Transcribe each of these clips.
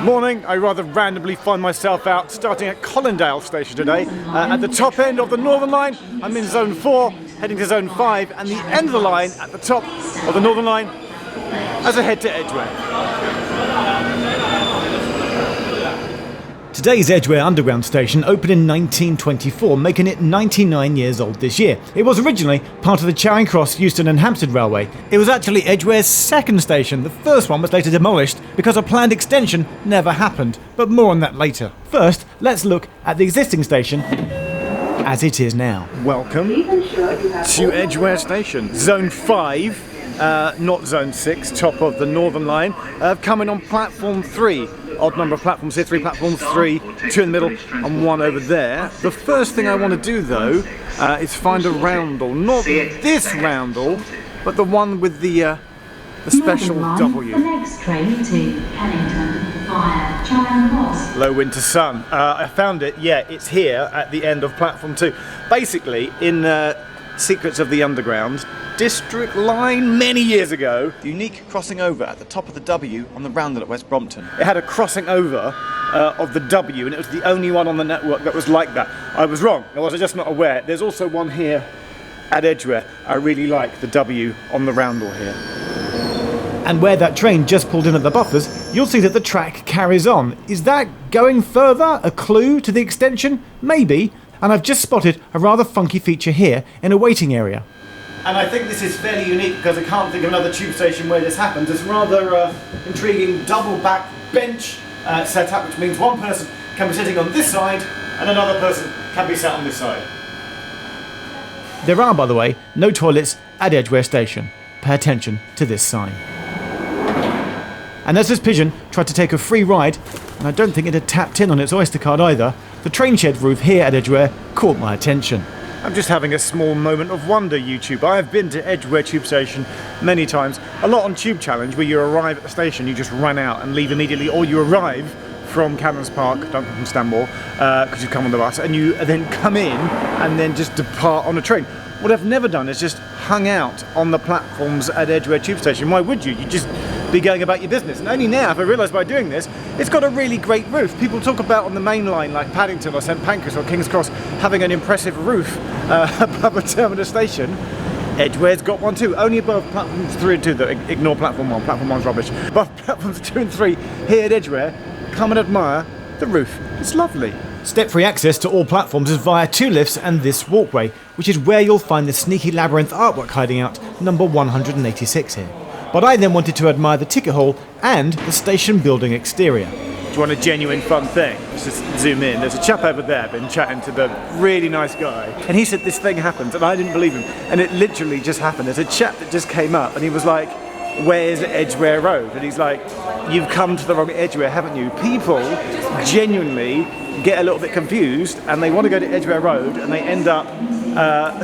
Morning, I rather randomly find myself out starting at Colindale station today. At the top end of the Northern Line, I'm in Zone 4, heading to Zone 5, and the end of the line at the top of the Northern Line as I head to Edgware. Today's Edgware Underground station opened in 1924, making it 99 years old this year. It was originally part of the Charing Cross, Euston and Hampstead Railway. It was actually Edgware's second station. The first one was later demolished because a planned extension never happened, but more on that later. First, let's look at the existing station as it is now. Welcome to Edgware Station, Zone 5, not Zone 6, top of the Northern Line, coming on platform 3. Odd number of platforms here, 3 platforms, 3, 2 in the middle and 1 over there. The first thing I want to do though is find a roundel, not this roundel, but the one with the special W. The next train to Kennington via Charing Cross. Low winter sun. I found it, yeah, it's here at the end of platform 2. Basically, in Secrets of the Underground, District Line many years ago, the unique crossing over at the top of the W on the roundel at West Brompton. It had a crossing over of the W, and it was the only one on the network that was like that. I was wrong, I was just not aware. There's also one here at Edgware. I really like the W on the roundel here. And where that train just pulled in at the buffers, you'll see that the track carries on. Is that going further? A clue to the extension? Maybe. And I've just spotted a rather funky feature here in a waiting area. And I think this is fairly unique because I can't think of another tube station where this happens. It's a rather intriguing double back bench setup, which means one person can be sitting on this side and another person can be sat on this side. There are, by the way, no toilets at Edgware Station. Pay attention to this sign. And as this pigeon tried to take a free ride, and I don't think it had tapped in on its Oyster card either, the train shed roof here at Edgware caught my attention. I'm just having a small moment of wonder, YouTube. I have been to Edgware Tube Station many times, a lot on Tube Challenge, where you arrive at the station, you just run out and leave immediately, or you arrive from Cannons Park, don't come from Stanmore, because you come on the bus, and you then come in and then just depart on a train. What I've never done is just hung out on the platforms at Edgware Tube Station. Why would you? You'd just be going about your business. And only now have I realised by doing this, it's got a really great roof. People talk about on the main line like Paddington or St Pancras or King's Cross having an impressive roof above a terminus station. Edgware's got one too, only above platforms 3 and 2, though. Ignore platform 1, platform 1's rubbish. Above platforms 2 and 3 here at Edgware, come and admire the roof. It's lovely. Step-free access to all platforms is via 2 lifts and this walkway, which is where you'll find the sneaky labyrinth artwork hiding out, number 186 here. But I then wanted to admire the ticket hall and the station building exterior. Do you want a genuine fun thing? Let's just zoom in. There's a chap over there been chatting to the really nice guy, and he said this thing happens, and I didn't believe him, and it literally just happened. There's a chap that just came up and he was like, where's Edgware Road? And he's like, you've come to the wrong Edgware, haven't you? People genuinely get a little bit confused and they want to go to Edgware Road and they end up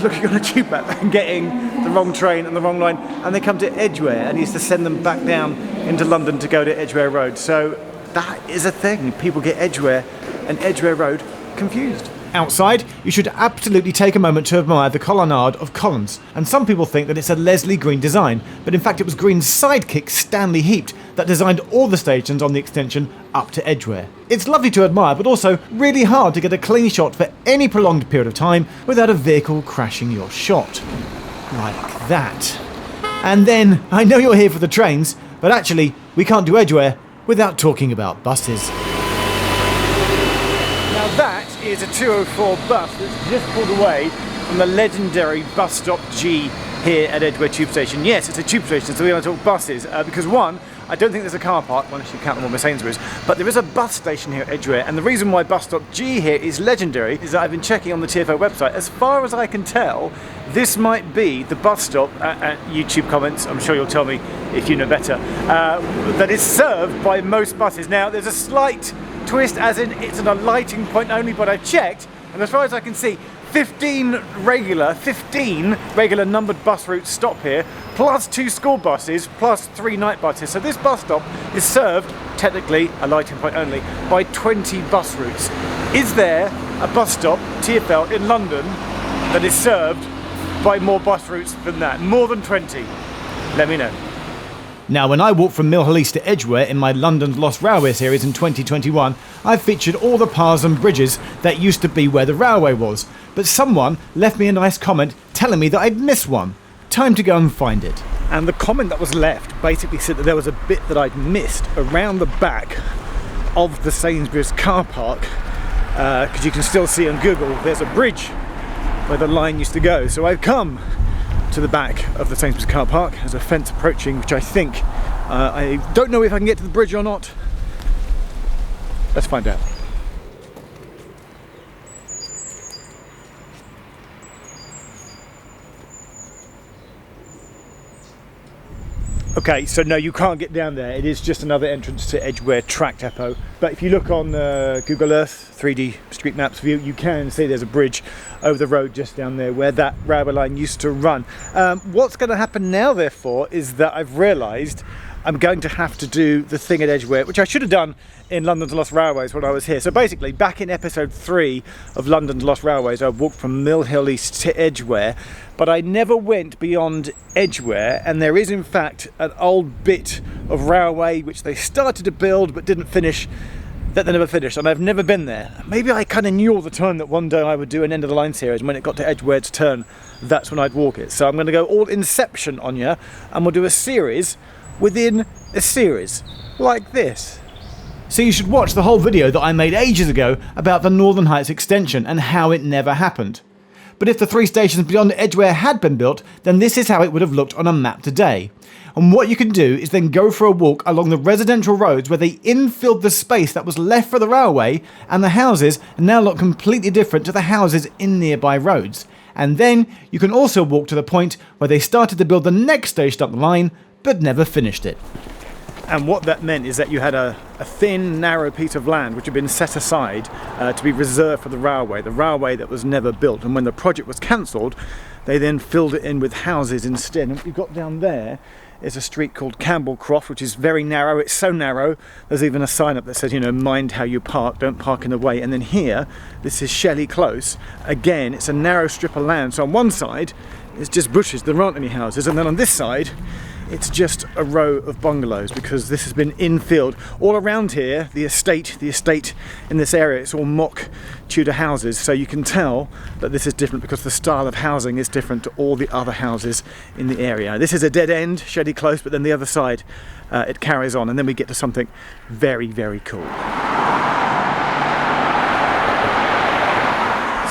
looking on a tube map and getting the wrong train and the wrong line, and they come to Edgware and he has to send them back down into London to go to Edgware Road. So that is a thing. People get Edgware and Edgware Road confused. Outside, you should absolutely take a moment to admire the colonnade of columns, and some people think that it's a Leslie Green design, but in fact it was Green's sidekick Stanley Heaped that designed all the stations on the extension up to Edgware. It's lovely to admire, but also really hard to get a clean shot for any prolonged period of time without a vehicle crashing your shot. Like that. And then, I know you're here for the trains, but actually, we can't do Edgware without talking about buses. Now that is a 204 bus that's just pulled away from the legendary bus stop G here at Edgware Tube Station. Yes, it's a tube station, so we're going to talk buses, because one, I don't think there's a car park, unless you count them on the Sainsbury's, but there is a bus station here at Edgware, and the reason why bus stop G here is legendary is that I've been checking on the TFO website. As far as I can tell, this might be the bus stop, YouTube comments, I'm sure you'll tell me if you know better, that is served by most buses. Now, there's a slight twist, as in it's an alighting point only, but I've checked, and as far as I can see, 15 regular numbered bus routes stop here, plus 2 school buses, plus 3 night buses. So this bus stop is served, technically a lighting point only, by 20 bus routes. Is there a bus stop, TfL, in London that is served by more bus routes than that? More than 20? Let me know. Now, when I walked from Mill Hill East to Edgware in my London's Lost Railway series in 2021, I featured all the paths and bridges that used to be where the railway was, but someone left me a nice comment telling me that I'd missed one. Time to go and find it. And the comment that was left basically said that there was a bit that I'd missed around the back of the Sainsbury's car park, because you can still see on Google there's a bridge where the line used to go. So I've come to the back of the Sainsbury's car park. There's a fence approaching, which I think, I don't know if I can get to the bridge or not. Let's find out. Okay, so no, you can't get down there. It is just another entrance to Edgware Track Depot. But if you look on Google Earth 3D Street Maps view, you can see there's a bridge over the road just down there where that railway line used to run. What's going to happen now, therefore, is that I've realised I'm going to have to do the thing at Edgware, which I should have done in London's Lost Railways when I was here. So basically, back in episode 3 of London's Lost Railways, I walked from Mill Hill East to Edgware, but I never went beyond Edgware, and there is in fact an old bit of railway which they started to build but didn't finish, that they never finished, and I've never been there. Maybe I kind of knew all the time that one day I would do an end of the line series, and when it got to Edgware's turn, that's when I'd walk it. So I'm going to go all Inception on you, and we'll do a series within a series, like this. So you should watch the whole video that I made ages ago about the Northern Heights extension and how it never happened. But if the 3 stations beyond Edgware had been built, then this is how it would have looked on a map today. And what you can do is then go for a walk along the residential roads where they infilled the space that was left for the railway, and the houses now look completely different to the houses in nearby roads. And then you can also walk to the point where they started to build the next station up the line, but never finished it. And what that meant is that you had a thin, narrow piece of land which had been set aside to be reserved for the railway that was never built. And when the project was cancelled, they then filled it in with houses instead. And what you've got down there is a street called Campbell Croft, which is very narrow. It's so narrow, there's even a sign up that says, you know, mind how you park, don't park in the way. And then here, this is Shelley Close. Again, it's a narrow strip of land. So on one side, it's just bushes, there aren't any houses. And then on this side, it's just a row of bungalows, because this has been infilled. All around here, the estate in this area, it's all mock Tudor houses, so you can tell that this is different because the style of housing is different to all the other houses in the area. This is a dead end, Shelley Close, but then the other side, it carries on, and then we get to something very, very cool.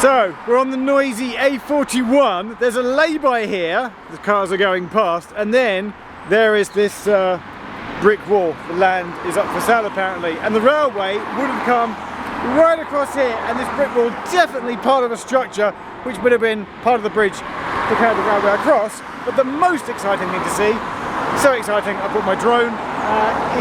So, we're on the noisy A41, there's a lay-by here, the cars are going past, and then there is this brick wall. The land is up for sale apparently, and the railway would have come right across here, and this brick wall definitely part of a structure which would have been part of the bridge to carry the railway across. But the most exciting thing to see, so exciting I brought my drone,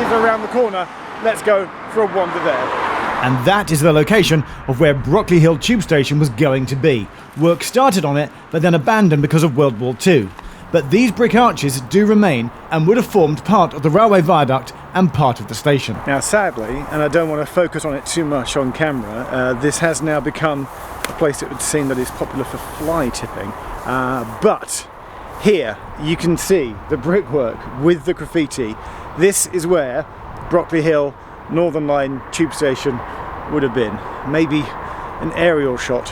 is around the corner. Let's go for a wander there. And that is the location of where Brockley Hill Tube Station was going to be. Work started on it, but then abandoned because of World War II. But these brick arches do remain and would have formed part of the railway viaduct and part of the station. Now sadly, and I don't want to focus on it too much on camera, this has now become a place it would seem that is popular for fly tipping. But here you can see the brickwork with the graffiti. This is where Brockley Hill Northern Line tube station would have been. Maybe an aerial shot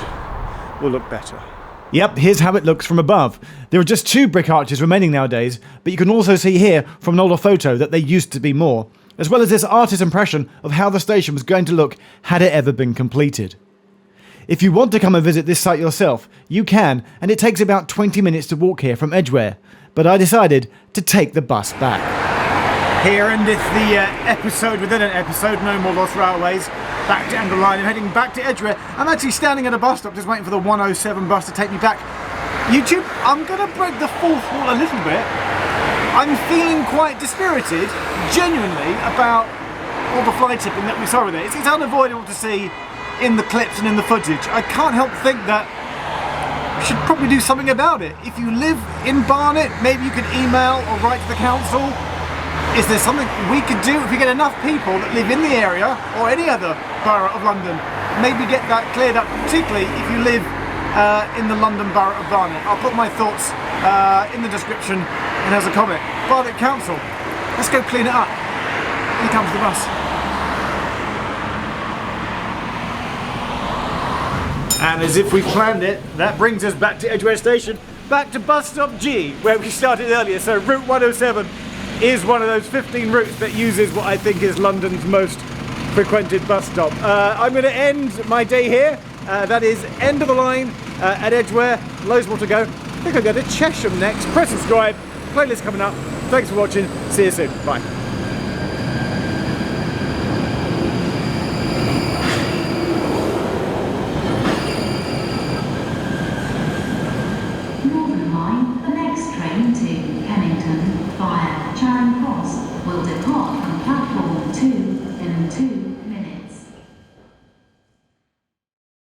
will look better. Yep, here's how it looks from above. There are just 2 brick arches remaining nowadays, but you can also see here from an older photo that there used to be more, as well as this artist's impression of how the station was going to look had it ever been completed. If you want to come and visit this site yourself, you can, and it takes about 20 minutes to walk here from Edgware, but I decided to take the bus back. Here endeth the episode within an episode, no more Lost Railways. Back to End of the Line and heading back to Edgware. I'm actually standing at a bus stop just waiting for the 107 bus to take me back. YouTube, I'm going to break the fourth wall a little bit. I'm feeling quite dispirited, genuinely, about all the fly tipping that we saw with it. It's unavoidable to see in the clips and in the footage. I can't help think that we should probably do something about it. If you live in Barnet, maybe you could email or write to the council. Is there something we could do if we get enough people that live in the area or any other borough of London? Maybe get that cleared up, particularly if you live in the London borough of Barnet. I'll put my thoughts in the description and as a comment. Barnet Council, Let's go clean it up. Here comes the bus. And as if we planned it, that brings us back to Edgware Station, back to bus stop G, where we started earlier. So Route 107 is one of those 15 routes that uses what I think is London's most frequented bus stop. I'm going to end my day here. That is end of the line at Edgware. Loads more to go. I think I'll go to Chesham next. Press subscribe. Playlist coming up. Thanks for watching. See you soon. Bye. Northern Line, the next train to Kennington via Charing